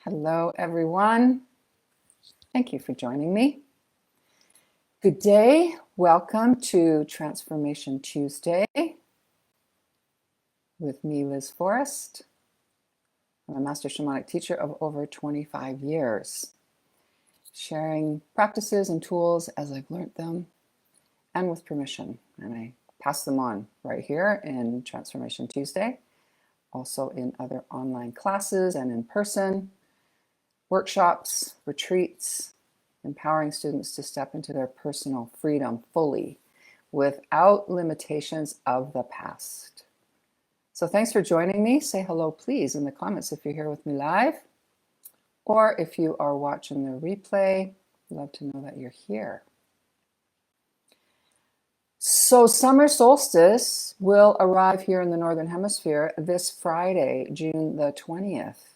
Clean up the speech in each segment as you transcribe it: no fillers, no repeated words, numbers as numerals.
Hello, everyone. Thank you for joining me. Good day. Welcome to Transformation Tuesday with me, Liz Forrest. I'm a master shamanic teacher of over 25 years, sharing practices and tools as I've learned them and with permission. And I pass them on right here in Transformation Tuesday, also in other online classes and in person, workshops, retreats, empowering students to step into their personal freedom fully without limitations of the past. So thanks for joining me. Say hello, please, in the comments if you're here with me live, or if you are watching the replay. I'd love to know that you're here. So summer solstice will arrive here in the Northern Hemisphere this Friday, June the 20th.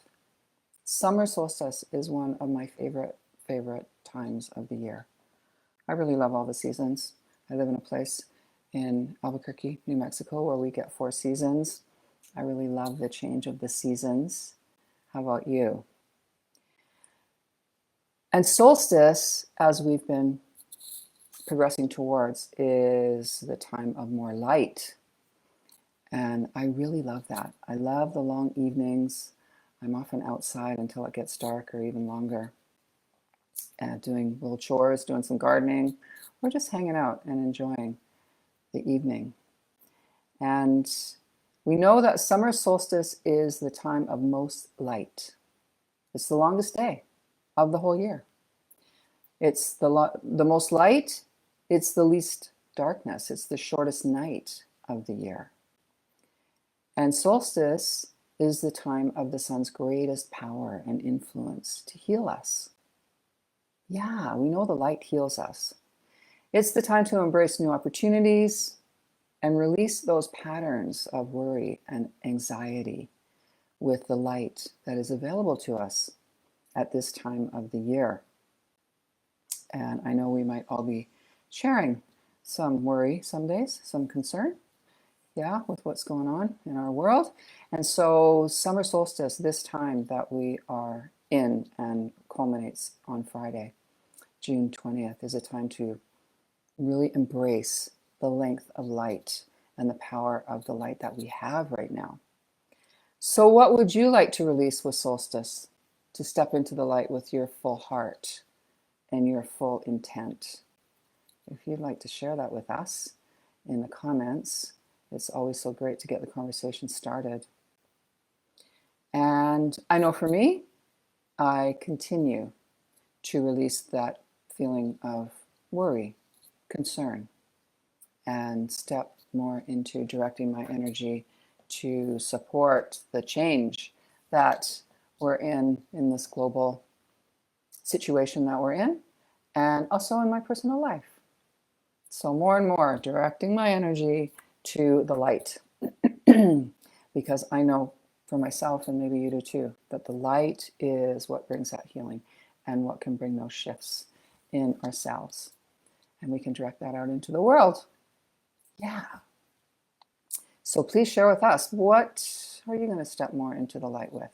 Summer solstice is one of my favorite times of the year. I really love all the seasons. I live in a place in Albuquerque, New Mexico, where we get 4 seasons. I really love the change of the seasons. How about you? And solstice, as we've been progressing towards, is the time of more light. And I really love that. I love the long evenings. I'm often outside until it gets dark or even longer, doing little chores, doing some gardening, or just hanging out and enjoying the evening. And we know that summer solstice is the time of most light. It's the longest day of the whole year. It's the most light, it's the least darkness, it's the shortest night of the year. And solstice is the time of the sun's greatest power and influence to heal us. Yeah, we know the light heals us. It's the time to embrace new opportunities and release those patterns of worry and anxiety with the light that is available to us at this time of the year. And I know we might all be sharing some worry some days, some concern, with what's going on in our world. And so summer solstice, this time that we are in and culminates on Friday, June 20th, is a time to really embrace the length of light and the power of the light that we have right now. So what would you like to release with solstice? To step into the light with your full heart and your full intent. If you'd like to share that with us in the comments, it's always so great to get the conversation started. And I know for me, I continue to release that feeling of worry, concern, and step more into directing my energy to support the change that we're in this global situation that we're in, and also in my personal life. So more and more directing my energy to the light, because I know for myself, and maybe you do too, that the light is what brings that healing and what can bring those shifts in ourselves. And we can direct that out into the world. Yeah. So please share with us, what are you going to step more into the light with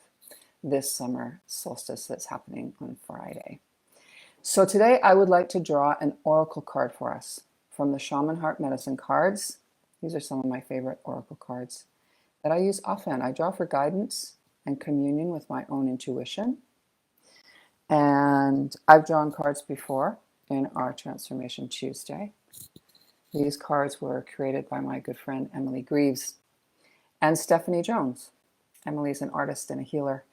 this summer solstice that's happening on Friday? So today I would like to draw an oracle card for us from the Shaman Heart Medicine cards. These are some of my favorite oracle cards that I use often. I draw for guidance and communion with my own intuition. And I've drawn cards before in our Transformation Tuesday. These cards were created by my good friend Emily Greaves and Stephanie Jones. Emily's an artist and a healer,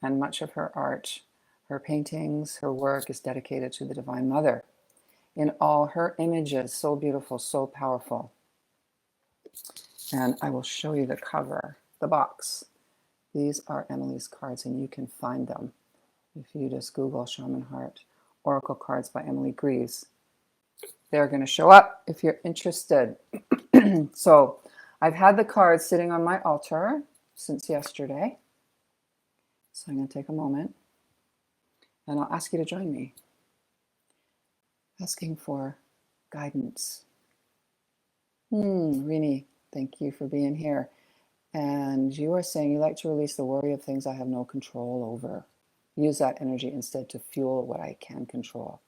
and much of her art, her paintings, her work is dedicated to the Divine Mother in all her images. So beautiful, so powerful. And I will show you the cover, the box. These are Emily's cards, and you can find them if you just Google Shaman Heart Oracle Cards by Emily Greaves. They're going to show up if you're interested. So I've had the cards sitting on my altar since yesterday. So I'm going to take a moment and I'll ask you to join me, asking for guidance. Rini, thank you for being here. And you are saying you like to release the worry of things I have no control over. use that energy instead to fuel what I can control.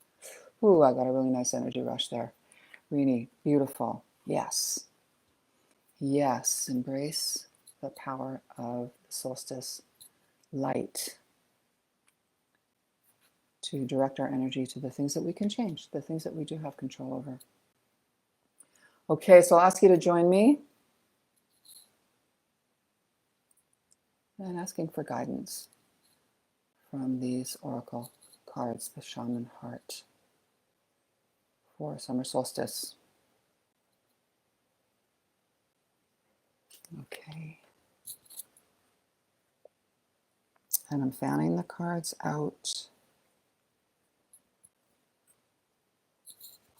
Ooh, I got a really nice energy rush there. Really beautiful. Yes. Yes. Embrace the power of the solstice light to direct our energy to the things that we can change, the things that we do have control over. Okay, so I'll ask you to join me in asking for guidance from these oracle cards, the Shaman Heart, for summer solstice. Okay. And I'm fanning the cards out,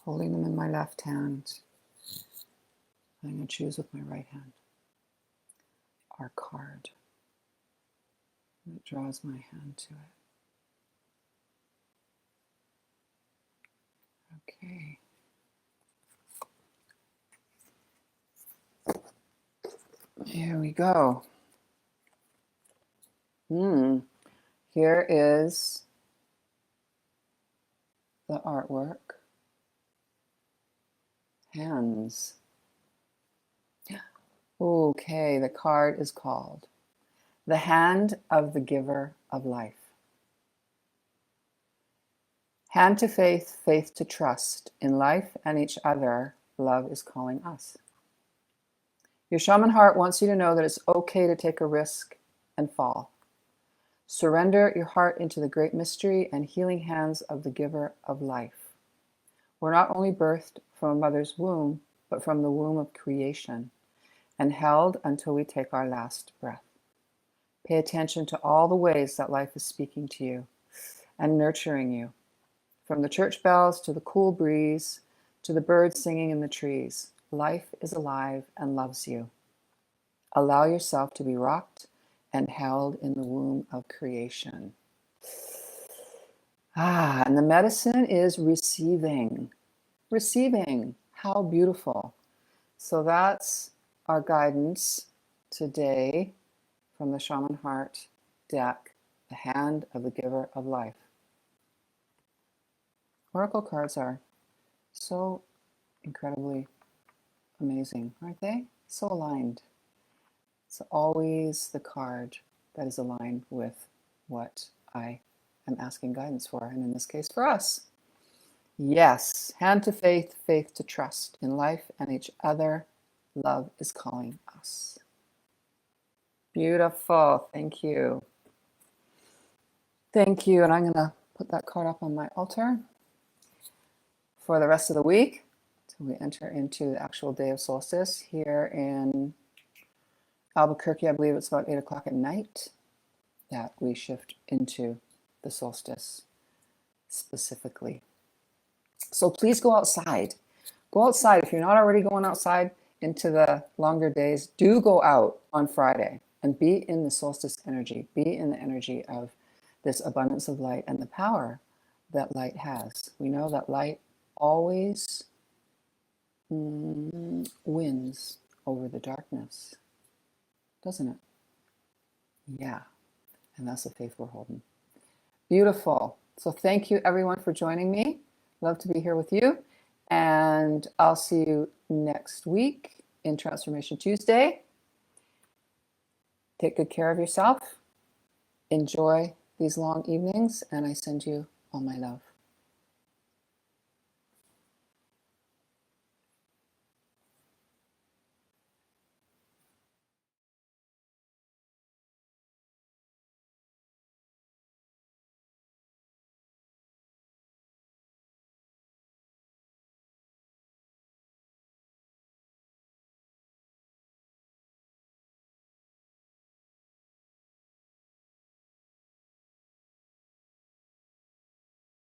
holding them in my left hand. I'm going to choose with my right hand our card that draws my hand to it. Okay. Here we go. Here is the artwork. Hands. Okay, the card is called The Hand of the Giver of Life. Hand to faith, faith to trust. In life and each other, love is calling us. Your shaman heart wants you to know that it's okay to take a risk and fall. Surrender your heart into the great mystery and healing hands of the giver of life. We're not only birthed from a mother's womb, but from the womb of creation, and held until we take our last breath. Pay attention to all the ways that life is speaking to you and nurturing you, from the church bells to the cool breeze to the birds singing in the trees. Life is alive and loves you. Allow yourself to be rocked and held in the womb of creation. And the medicine is receiving. Receiving. How beautiful. So that's our guidance today from the Shaman Heart deck, the Hand of the Giver of Life. Oracle cards are so incredibly amazing, aren't they? So aligned. It's always the card that is aligned with what I am asking guidance for, and in this case for us. Yes, hand to faith, faith to trust. In life and each other, love is calling us. Beautiful. Thank you. Thank you. And I'm going to put that card up on my altar for the rest of the week till we enter into the actual day of solstice here in Albuquerque. I believe it's about 8 o'clock at night that we shift into the solstice specifically. So please go outside. Go outside. If you're not already going outside into the longer days, do go out on Friday and be in the solstice energy. Be in the energy of this abundance of light and the power that light has. We know that light always wins over the darkness, doesn't it? Yeah. And that's the faith we're holding. Beautiful. So thank you everyone for joining me. Love to be here with you. And I'll see you next week in Transformation Tuesday. Take good care of yourself. Enjoy these long evenings, and I send you all my love.